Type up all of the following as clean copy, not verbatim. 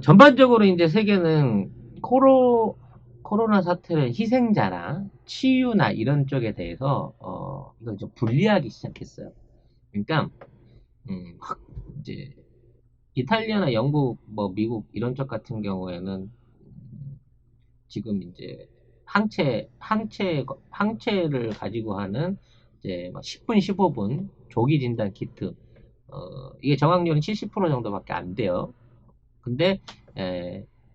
전반적으로 이제 세계는 코로나 사태의 희생자나 치유나 이런 쪽에 대해서, 이걸 좀 분리하기 시작했어요. 그러니까, 이제, 이탈리아나 영국, 뭐, 미국 이런 쪽 같은 경우에는 지금 이제 항체를 가지고 하는 이제 막 10분, 15분 조기 진단 키트, 이게 정확률은 70% 정도밖에 안 돼요. 근데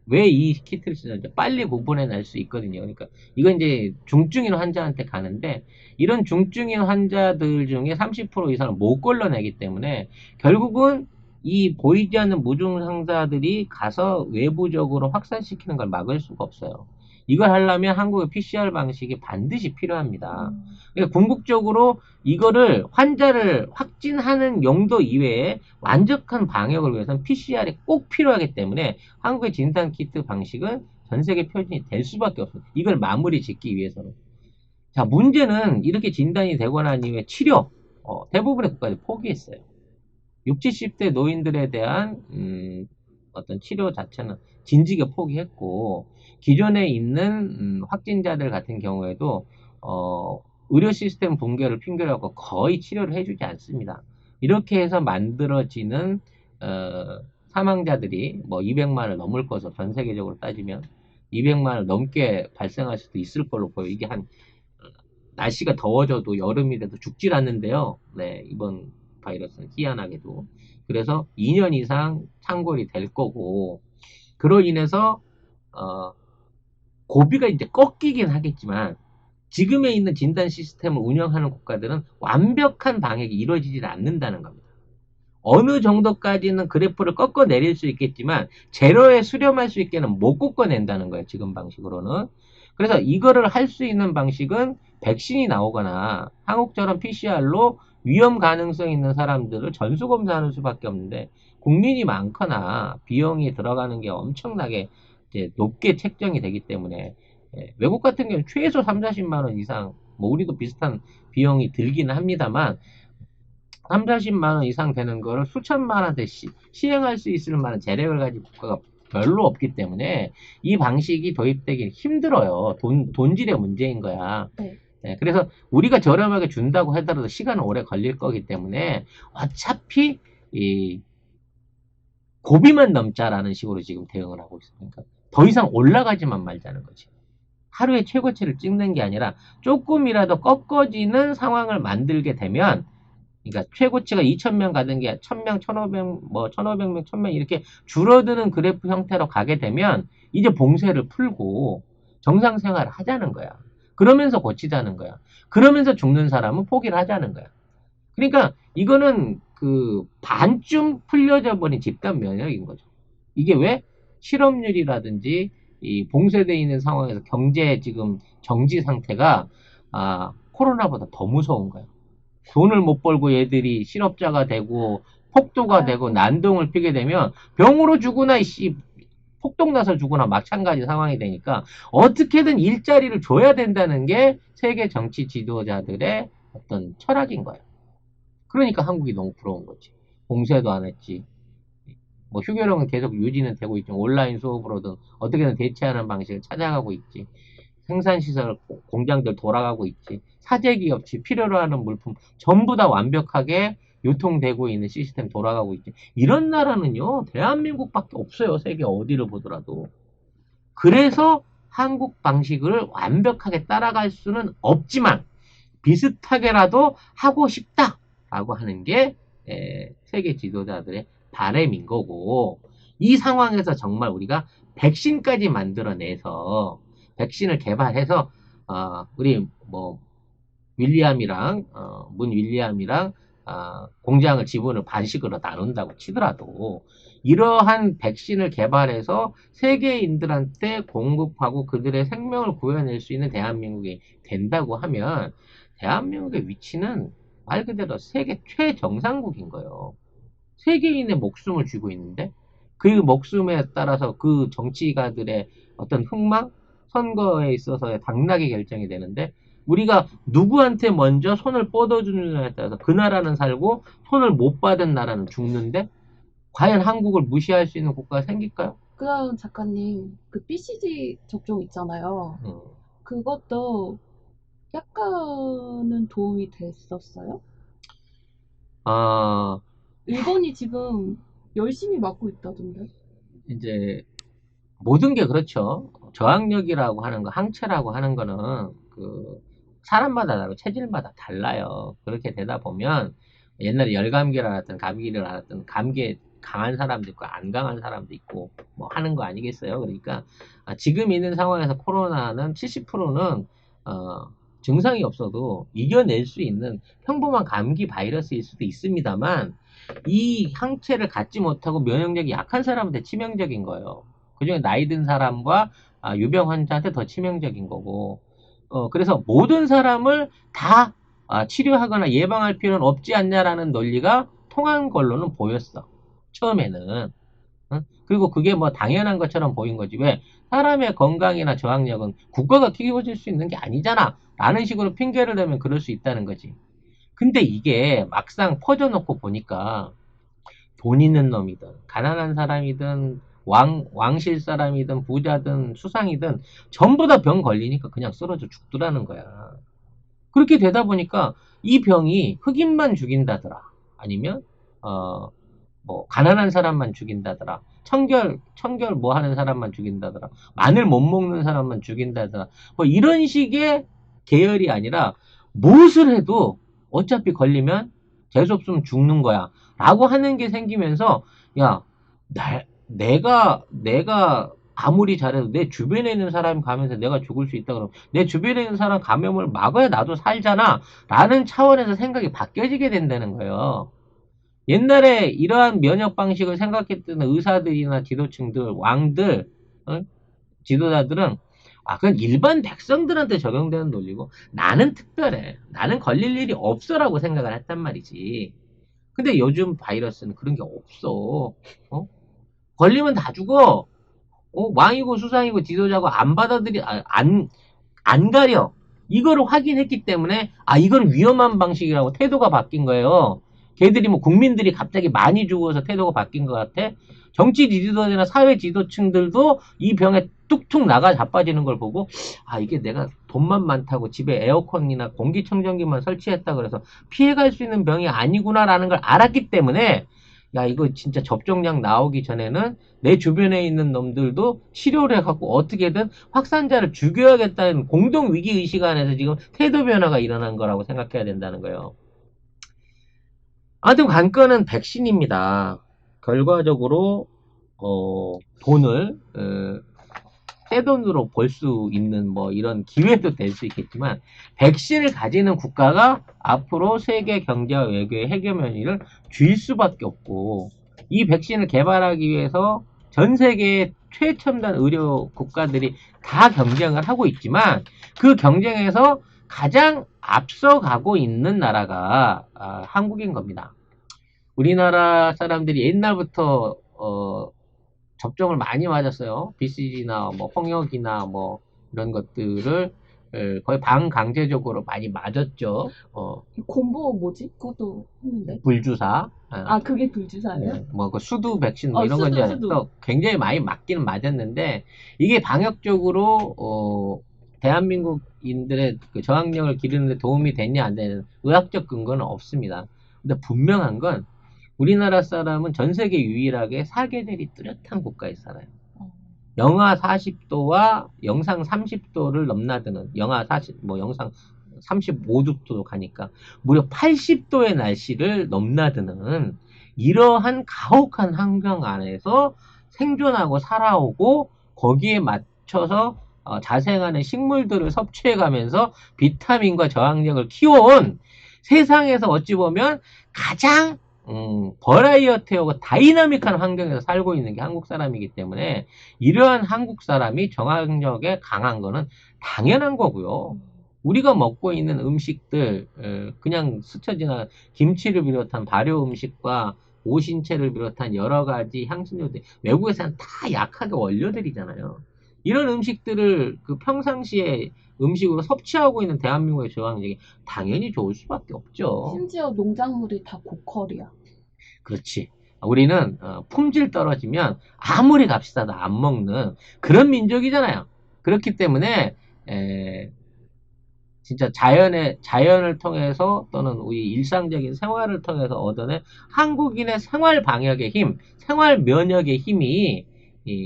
왜 이 키트를 쓰는지 빨리 구분해낼 수 있거든요. 그러니까 이건 이제 중증인 환자한테 가는데 이런 중증인 환자들 중에 30% 이상을 못 걸러내기 때문에 결국은 이 보이지 않는 무증상자들이 가서 외부적으로 확산시키는 걸 막을 수가 없어요. 이걸 하려면 한국의 PCR 방식이 반드시 필요합니다. 그러니까 궁극적으로 이거를 환자를 확진하는 용도 이외에 완벽한 방역을 위해서는 PCR이 꼭 필요하기 때문에 한국의 진단키트 방식은 전 세계 표준이 될 수밖에 없습니다. 이걸 마무리 짓기 위해서는. 자, 문제는 이렇게 진단이 되고 난 이후에 치료, 대부분의 국가들이 포기했어요. 60, 70대 노인들에 대한 어떤 치료 자체는 진지하게 포기했고 기존에 있는 확진자들 같은 경우에도 의료 시스템 붕괴를 핑계로 하고 거의 치료를 해주지 않습니다. 이렇게 해서 만들어지는 사망자들이 뭐 200만을 넘을 것으로 전 세계적으로 따지면 200만을 넘게 발생할 수도 있을 걸로 보여요. 이게 한 날씨가 더워져도 여름이 돼도 죽질 않는데요. 네, 이번 바이러스는 희한하게도. 그래서 2년 이상 창궐이 될 거고, 그로 인해서, 어, 고비가 이제 꺾이긴 하겠지만, 지금에 있는 진단 시스템을 운영하는 국가들은 완벽한 방역이 이루어지지 않는다는 겁니다. 어느 정도까지는 그래프를 꺾어 내릴 수 있겠지만 제로에 수렴할 수 있게는 못 꺾어낸다는 거예요. 지금 방식으로는. 그래서 이거를 할 수 있는 방식은 백신이 나오거나 한국처럼 PCR로 위험 가능성 있는 사람들을 전수검사하는 수밖에 없는데 국민이 많거나 비용이 들어가는 게 엄청나게 이제 높게 책정이 되기 때문에 외국 같은 경우는 최소 3, 40만 원 이상 뭐 우리도 비슷한 비용이 들기는 합니다만 3, 40만 원 이상 되는 거를 수천만 원대 시행할 수 있을 만한 재력을 가진 국가가 별로 없기 때문에 이 방식이 도입되기 힘들어요. 돈질의 문제인 거야. 네. 네, 그래서 우리가 저렴하게 준다고 하더라도 시간은 오래 걸릴 거기 때문에 어차피 이 고비만 넘자라는 식으로 지금 대응을 하고 있으니까 더 이상 올라가지만 말자는 거지. 하루에 최고치를 찍는 게 아니라 조금이라도 꺾어지는 상황을 만들게 되면 그러니까 최고치가 2,000명 가던 게 1,000명, 1,500, 뭐 1,500명, 1,000명 이렇게 줄어드는 그래프 형태로 가게 되면 이제 봉쇄를 풀고 정상 생활을 하자는 거야. 그러면서 고치자는 거야. 그러면서 죽는 사람은 포기를 하자는 거야. 그러니까 이거는 그 반쯤 풀려져 버린 집단 면역인 거죠. 이게 왜 실업률이라든지 이 봉쇄되어 있는 상황에서 경제 지금 정지 상태가 코로나보다 더 무서운 거야. 돈을 못 벌고 얘들이 실업자가 되고 폭도가 되고 아이고, 난동을 피게 되면 병으로 죽으나 씨 폭동 나서 죽으나 마찬가지 상황이 되니까 어떻게든 일자리를 줘야 된다는 게 세계 정치 지도자들의 어떤 철학인 거예요. 그러니까 한국이 너무 부러운 거지. 봉쇄도 안 했지. 뭐 휴교령은 계속 유지는 되고 있지만 온라인 수업으로든 어떻게든 대체하는 방식을 찾아가고 있지. 생산시설, 공장들 돌아가고 있지. 사재기업체 필요로 하는 물품 전부 다 완벽하게 유통되고 있는 시스템 돌아가고 있지. 이런 나라는요, 대한민국밖에 없어요. 세계 어디를 보더라도. 그래서 한국 방식을 완벽하게 따라갈 수는 없지만 비슷하게라도 하고 싶다라고 하는 게 세계 지도자들의 바람인 거고 이 상황에서 정말 우리가 백신까지 만들어내서 백신을 개발해서 우리 뭐 윌리엄이랑 문 윌리엄이랑 공장을 지분을 반씩으로 나눈다고 치더라도 이러한 백신을 개발해서 세계인들한테 공급하고 그들의 생명을 구해낼 수 있는 대한민국이 된다고 하면 대한민국의 위치는 말 그대로 세계 최정상국인 거예요. 세계인의 목숨을 쥐고 있는데 그 목숨에 따라서 그 정치가들의 어떤 흥망, 선거에 있어서의 당락이 결정이 되는데 우리가 누구한테 먼저 손을 뻗어주느냐에 따라서 그 나라는 살고 손을 못 받은 나라는 죽는데 과연 한국을 무시할 수 있는 국가가 생길까요? 그다음 작가님, 그 BCG 접종 있잖아요. 음. 그것도 약간은 도움이 됐었어요? 아, 일본이 지금 열심히 맞고 있다던데. 이제 모든 게 그렇죠. 저항력이라고 하는 거, 항체라고 하는 거는 그 사람마다 다르고 체질마다 달라요. 그렇게 되다 보면 옛날에 열감기를 앓았던 감기를 앓았던 감기에 강한 사람도 있고 안 강한 사람도 있고 뭐 하는 거 아니겠어요? 그러니까 지금 있는 상황에서 코로나는 70%는 증상이 없어도 이겨낼 수 있는 평범한 감기 바이러스일 수도 있습니다만 이 항체를 갖지 못하고 면역력이 약한 사람한테 치명적인 거예요. 그중에 나이 든 사람과 유병 환자한테 더 치명적인 거고, 그래서 모든 사람을 다 치료하거나 예방할 필요는 없지 않냐라는 논리가 통한 걸로는 보였어. 처음에는. 응? 그리고 그게 뭐 당연한 것처럼 보인 거지. 왜? 사람의 건강이나 저항력은 국가가 키워줄 수 있는 게 아니잖아. 라는 식으로 핑계를 대면 그럴 수 있다는 거지. 근데 이게 막상 퍼져놓고 보니까 돈 있는 놈이든 가난한 사람이든 왕실 사람이든 부자든 수상이든 전부 다 병 걸리니까 그냥 쓰러져 죽더라는 거야. 그렇게 되다 보니까 이 병이 흑인만 죽인다더라. 아니면 뭐 가난한 사람만 죽인다더라. 청결 뭐 하는 사람만 죽인다더라. 마늘 못 먹는 사람만 죽인다더라. 뭐 이런 식의 계열이 아니라 무엇을 해도 어차피 걸리면 재수없으면 죽는 거야. 라고 하는 게 생기면서 야, 내가 아무리 잘해도 내 주변에 있는 사람이 가면서 내가 죽을 수 있다 그러면 내 주변에 있는 사람 감염을 막아야 나도 살잖아. 라는 차원에서 생각이 바뀌어지게 된다는 거예요. 옛날에 이러한 면역 방식을 생각했던 의사들이나 지도층들, 왕들, 어? 지도자들은 그건 일반 백성들한테 적용되는 논리고 나는 특별해. 나는 걸릴 일이 없어라고 생각을 했단 말이지. 근데 요즘 바이러스는 그런 게 없어. 어? 걸리면 다 죽어. 왕이고 수상이고 지도자고 안 가려. 이거를 확인했기 때문에 이건 위험한 방식이라고 태도가 바뀐 거예요. 걔들이 뭐 국민들이 갑자기 많이 죽어서 태도가 바뀐 것 같아? 정치 지도자나 사회 지도층들도 이 병에 뚝뚝 나가 자빠지는 걸 보고 이게 내가 돈만 많다고 집에 에어컨이나 공기청정기만 설치했다 그래서 피해갈 수 있는 병이 아니구나라는 걸 알았기 때문에 야 이거 진짜 접종량 나오기 전에는 내 주변에 있는 놈들도 치료를 해갖고 어떻게든 확산자를 죽여야겠다는 공동 위기 의식 안에서 지금 태도 변화가 일어난 거라고 생각해야 된다는 거예요. 아무튼 관건은 백신입니다. 결과적으로 돈을 떼돈으로 벌 수 있는 뭐 이런 기회도 될 수 있겠지만 백신을 가지는 국가가 앞으로 세계 경제와 외교의 해결면을 쥘 수밖에 없고 이 백신을 개발하기 위해서 전 세계의 최첨단 의료 국가들이 다 경쟁을 하고 있지만 그 경쟁에서 가장 앞서가고 있는 나라가 한국인 겁니다. 우리나라 사람들이 옛날부터 접종을 많이 맞았어요. BCG나 뭐 홍역이나 뭐 이런 것들을 거의 반강제적으로 많이 맞았죠. 곰보 뭐지? 그것도 했는데. 불주사, 그게 불주사예요? 뭐그 수두 백신 뭐 이런 건 수두, 이제 수두. 또 굉장히 많이 맞기는 맞았는데 이게 방역적으로 대한민국인들의 그 저항력을 기르는데 도움이 됐냐 안 되는 의학적 근거는 없습니다. 근데 분명한 건 우리나라 사람은 전 세계 유일하게 사계절이 뚜렷한 국가에 살아요. 영하 40도와 영상 30도를 넘나드는 영하 40, 뭐 영상 35도도 가니까 무려 80도의 날씨를 넘나드는 이러한 가혹한 환경 안에서 생존하고 살아오고 거기에 맞춰서 자생하는 식물들을 섭취해가면서 비타민과 저항력을 키워온 세상에서 어찌 보면 가장 버라이어티하고 다이나믹한 환경에서 살고 있는 게 한국 사람이기 때문에 이러한 한국 사람이 정학력에 강한 거는 당연한 거고요. 우리가 먹고 있는 음식들 그냥 스쳐 지나 김치를 비롯한 발효 음식과 오신채를 비롯한 여러 가지 향신료들 외국에서는 다 약하게 원료들이잖아요. 이런 음식들을 그 평상시에 음식으로 섭취하고 있는 대한민국의 저항력이 당연히 좋을 수밖에 없죠. 심지어 농작물이 다 고퀄이야. 그렇지. 우리는 품질 떨어지면 아무리 값비싸도 안 먹는 그런 민족이잖아요. 그렇기 때문에 진짜 자연을 통해서 또는 우리 일상적인 생활을 통해서 얻어낸 한국인의 생활 방역의 힘, 생활 면역의 힘이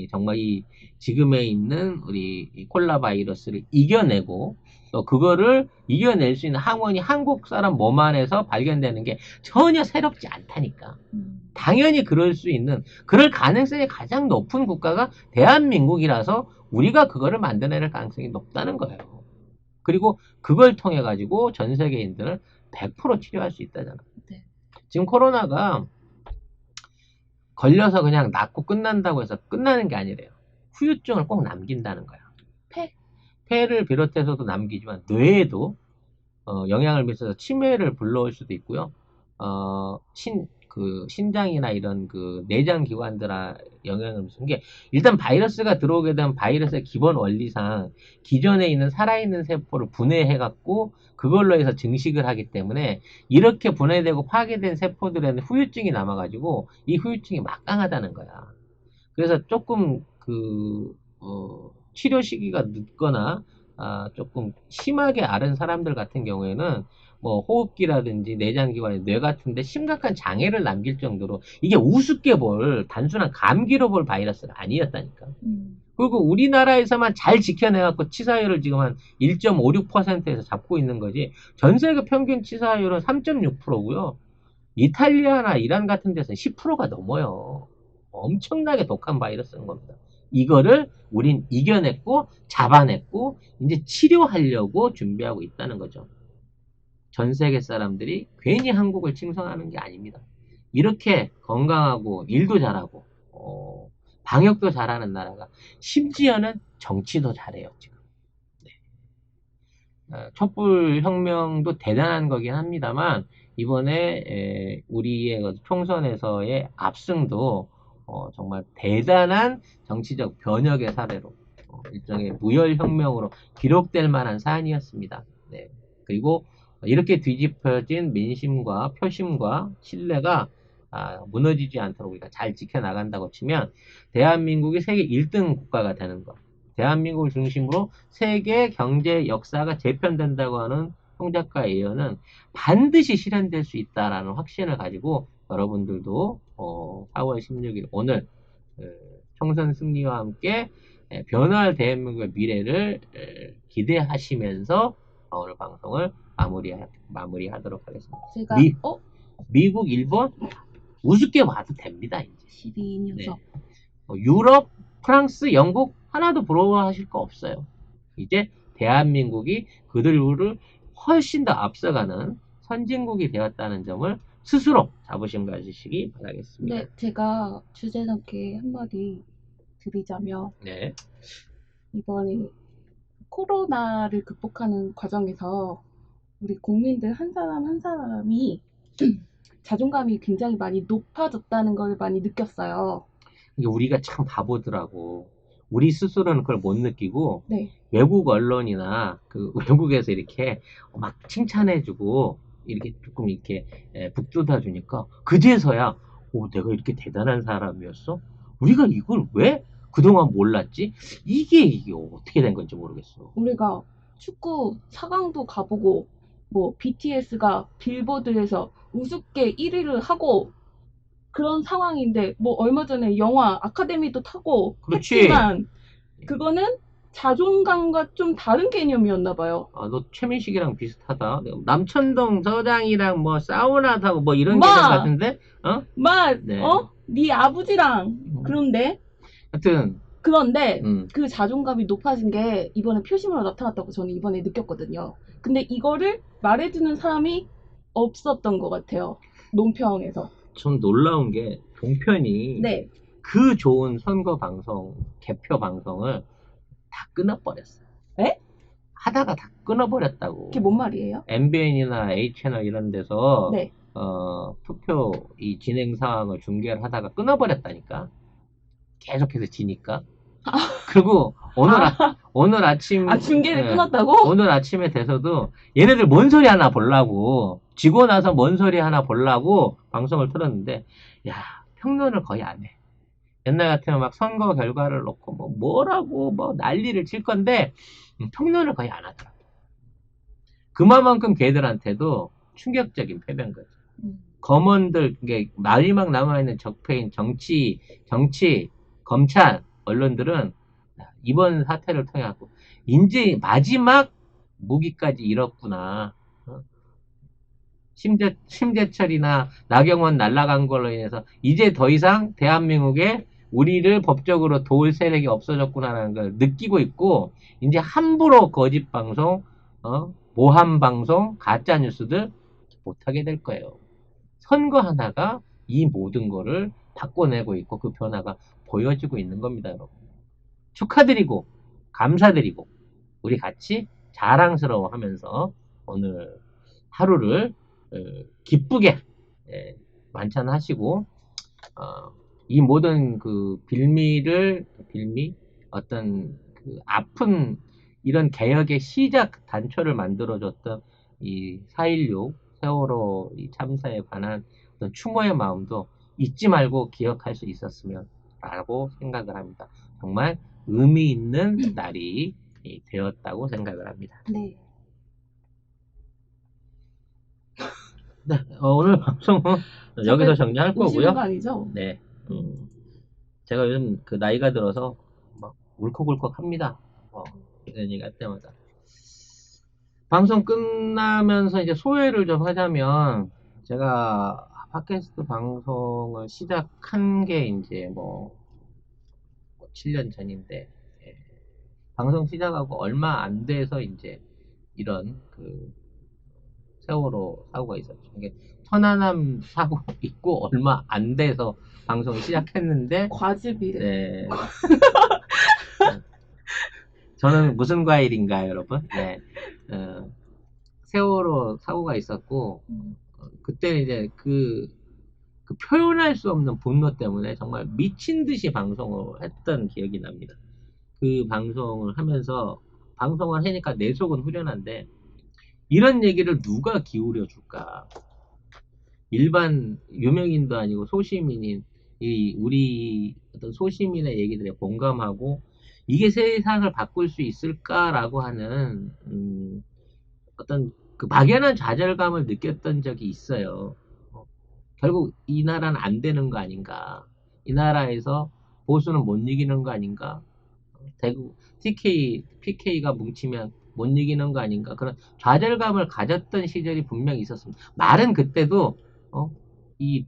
정말 이 지금에 있는 우리 이 콜라 바이러스를 이겨내고 또 그거를 이겨낼 수 있는 항원이 한국 사람 몸 안에서 발견되는 게 전혀 새롭지 않다니까. 당연히 그럴 수 있는, 그럴 가능성이 가장 높은 국가가 대한민국이라서 우리가 그거를 만들어낼 가능성이 높다는 거예요. 그리고 그걸 통해 가지고 전 세계인들을 100% 치료할 수 있다잖아. 네. 지금 코로나가 걸려서 그냥 낫고 끝난다고 해서 끝나는 게 아니래요. 후유증을 꼭 남긴다는 거야. 폐를 비롯해서도 남기지만 뇌에도 영향을 미쳐서 치매를 불러올 수도 있고요. 신장이나 이런 그 내장 기관들아 영향을 미치는 게 일단 바이러스가 들어오게 되면 바이러스의 기본 원리상 기존에 있는 살아있는 세포를 분해해갖고 그걸로 해서 증식을 하기 때문에 이렇게 분해되고 파괴된 세포들에는 후유증이 남아가지고 이 후유증이 막강하다는 거야. 그래서 조금 치료 시기가 늦거나 조금 심하게 앓은 사람들 같은 경우에는 뭐 호흡기라든지 내장기관, 뇌 같은데 심각한 장애를 남길 정도로 이게 우습게 볼 단순한 감기로 볼 바이러스가 아니었다니까. 그리고 우리나라에서만 잘 지켜내갖고 치사율을 지금 한 1.56%에서 잡고 있는 거지 전 세계 평균 치사율은 3.6%고요. 이탈리아나 이란 같은 데서는 10%가 넘어요. 엄청나게 독한 바이러스인 겁니다. 이거를 우린 이겨냈고 잡아냈고 이제 치료하려고 준비하고 있다는 거죠. 전 세계 사람들이 괜히 한국을 칭송하는 게 아닙니다. 이렇게 건강하고 일도 잘하고 방역도 잘하는 나라가 심지어는 정치도 잘해요. 지금. 네. 촛불혁명도 대단한 거긴 합니다만 이번에 우리의 총선에서의 압승도 정말 대단한 정치적 변혁의 사례로 일종의 무혈혁명으로 기록될 만한 사안이었습니다. 네. 그리고 이렇게 뒤집혀진 민심과 표심과 신뢰가 무너지지 않도록 우리가 잘 지켜나간다고 치면 대한민국이 세계 1등 국가가 되는 것, 대한민국을 중심으로 세계 경제 역사가 재편된다고 하는 홍작가 예언은 반드시 실현될 수 있다라는 확신을 가지고 여러분들도 4월 16일 오늘 총선 승리와 함께 변화할 대한민국의 미래를 기대하시면서 오늘 방송을 마무리하도록 하겠습니다. 제가 미국, 일본 우습게 봐도 됩니다. 이제. 12 녀석. 네. 유럽, 프랑스, 영국 하나도 부러워하실 거 없어요. 이제 대한민국이 그들을 훨씬 더 앞서가는 선진국이 되었다는 점을 스스로 자부심 가지시기 바라겠습니다. 네, 제가 주제 넘게 한마디 드리자면 네. 이번에 코로나를 극복하는 과정에서 우리 국민들 한 사람 한 사람이 자존감이 굉장히 많이 높아졌다는 걸 많이 느꼈어요. 이게 우리가 참 바보더라고. 우리 스스로는 그걸 못 느끼고 네. 외국 언론이나 그 외국에서 이렇게 막 칭찬해주고 이렇게 조금 이렇게 북돋아 주니까 그제서야 내가 이렇게 대단한 사람이었어? 우리가 이걸 왜 그동안 몰랐지? 이게 어떻게 된 건지 모르겠어. 우리가 축구 4강도 가보고 뭐 BTS가 빌보드에서 우습게 1위를 하고 그런 상황인데 뭐 얼마 전에 영화 아카데미도 타고 그렇지. 했지만 그거는 자존감과 좀 다른 개념이었나 봐요. 너 최민식이랑 비슷하다. 남천동 서장이랑 뭐 사우나 타고 뭐 이런 개념 같은데? 네. 네 아버지랑 그런데 하여튼 그런데 그 자존감이 높아진 게 이번에 표심으로 나타났다고 저는 이번에 느꼈거든요. 근데 이거를 말해주는 사람이 없었던 것 같아요. 논평에서. 좀 놀라운 게 종편이 네. 그 좋은 선거 방송, 개표 방송을 다 끊어버렸어요. 에? 하다가 다 끊어버렸다고. 그게 뭔 말이에요? MBN이나 A채널 이런 데서 네. 투표 이 진행 상황을 중계를 하다가 끊어버렸다니까. 계속해서 지니까. 그리고 오늘 아침 중계를 끊었다고? 오늘 아침에 돼서도 얘네들 뭔 소리 하나 보려고 지고 나서 뭔 소리 하나 보려고 방송을 틀었는데 야 평론을 거의 안 해. 옛날 같으면 막 선거 결과를 놓고 뭐라고 난리를 칠 건데 평론을 거의 안 하더라. 그만큼 걔들한테도 충격적인 패배인 거죠. 검언들, 이게 마지막 남아있는 적폐인 정치, 검찰, 언론들은 이번 사태를 통해 갖고 이제 마지막 무기까지 잃었구나. 심재철이나 나경원 날라간 걸로 인해서 이제 더 이상 대한민국에 우리를 법적으로 도울 세력이 없어졌구나라는 걸 느끼고 있고, 이제 함부로 거짓 방송, 모함 방송, 가짜 뉴스들 못하게 될 거예요. 선거 하나가 이 모든 거를 바꿔내고 있고 그 변화가 보여지고 있는 겁니다, 여러분. 축하드리고 감사드리고 우리 같이 자랑스러워하면서 오늘 하루를 기쁘게 만찬하시고, 이 모든 그 빌미, 어떤 그 아픈 이런 개혁의 시작 단초를 만들어줬던 이 4.16 세월호 이 참사에 관한 어떤 추모의 마음도 잊지 말고 기억할 수 있었으면 라고 생각을 합니다. 정말 의미 있는 날이 되었다고 생각을 합니다. 네. 네, 오늘 방송은 여기서 정리할 우시는 거고요. 거 아니죠? 네, 제가 요즘 그 나이가 들어서 막 울컥울컥 합니다. 이런 얘기 할 때마다. 방송 끝나면서 이제 소회를 좀 하자면, 제가 팟캐스트 방송을 시작한 게 이제 7년 전인데, 예, 방송 시작하고 얼마 안 돼서 이제 이런 그 세월호 사고가 있었죠. 이게 천안함 사고 있고 얼마 안 돼서 방송을 시작했는데, 과즙이래. 네. 저는 무슨 과일인가요, 여러분? 네. 세월호 사고가 있었고, 그때는 이제 그 표현할 수 없는 분노 때문에 정말 미친 듯이 방송을 했던 기억이 납니다. 그 방송을 하면서, 방송을 하니까 내 속은 후련한데, 이런 얘기를 누가 기울여 줄까? 일반 유명인도 아니고 소시민인 우리 어떤 소시민의 얘기들에 공감하고 이게 세상을 바꿀 수 있을까라고 하는 어떤 그 막연한 좌절감을 느꼈던 적이 있어요. 결국 이 나라는 안 되는 거 아닌가? 이 나라에서 보수는 못 이기는 거 아닌가? 대구 PK가 뭉치면 못 이기는 거 아닌가? 그런 좌절감을 가졌던 시절이 분명히 있었습니다. 말은 그때도 이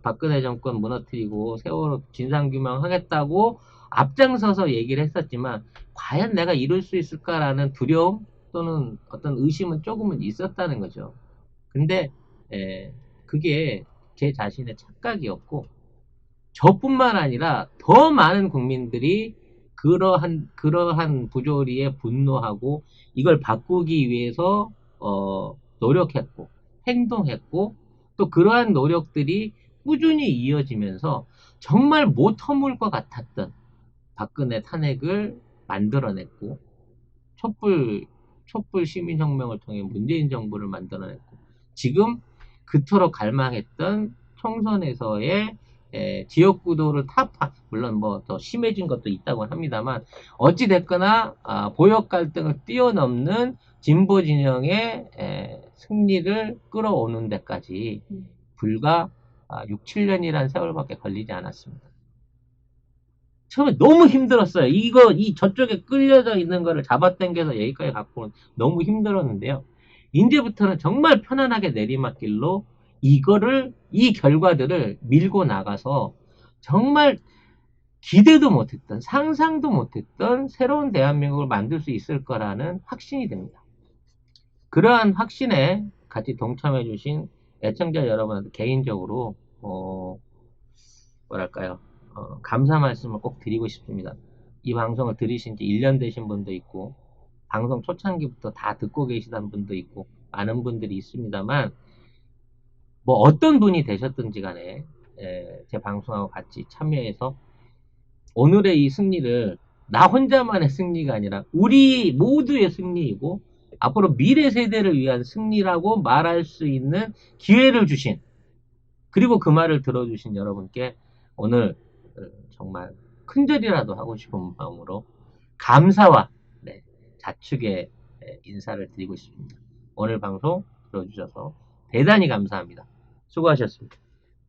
박근혜 정권 무너뜨리고 세월호 진상규명 하겠다고 앞장서서 얘기를 했었지만, 과연 내가 이룰 수 있을까라는 두려움 또는 어떤 의심은 조금은 있었다는 거죠. 근데 그게 제 자신의 착각이었고, 저뿐만 아니라 더 많은 국민들이 그러한 부조리에 분노하고 이걸 바꾸기 위해서 노력했고 행동했고, 또 그러한 노력들이 꾸준히 이어지면서 정말 못 허물 것 같았던 박근혜 탄핵을 만들어냈고, 촛불 시민혁명을 통해 문재인 정부를 만들어냈고, 지금 그토록 갈망했던 총선에서의 지역구도를 타파, 물론 더 심해진 것도 있다고 합니다만, 어찌됐거나 보역 갈등을 뛰어넘는 진보 진영의 승리를 끌어오는 데까지 불과 6, 7년이라는 세월밖에 걸리지 않았습니다. 처음에 너무 힘들었어요. 저쪽에 끌려져 있는 거를 잡아당겨서 여기까지 갖고 오는 너무 힘들었는데요. 이제부터는 정말 편안하게 내리막길로 이 결과들을 밀고 나가서 정말 기대도 못했던, 상상도 못했던 새로운 대한민국을 만들 수 있을 거라는 확신이 됩니다. 그러한 확신에 같이 동참해 주신 애청자 여러분한테 개인적으로 감사 말씀을 꼭 드리고 싶습니다. 이 방송을 들으신 지 1년 되신 분도 있고, 방송 초창기부터 다 듣고 계시던 분도 있고, 많은 분들이 있습니다만, 어떤 분이 되셨든지 간에 제 방송하고 같이 참여해서 오늘의 이 승리를 나 혼자만의 승리가 아니라 우리 모두의 승리이고 앞으로 미래 세대를 위한 승리라고 말할 수 있는 기회를 주신, 그리고 그 말을 들어주신 여러분께 오늘 정말 큰절이라도 하고 싶은 마음으로 감사와 네, 자축의 인사를 드리고 싶습니다. 오늘 방송 들어주셔서 대단히 감사합니다. 수고하셨습니다.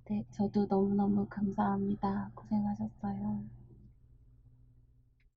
네, 저도 너무너무 감사합니다. 고생하셨어요.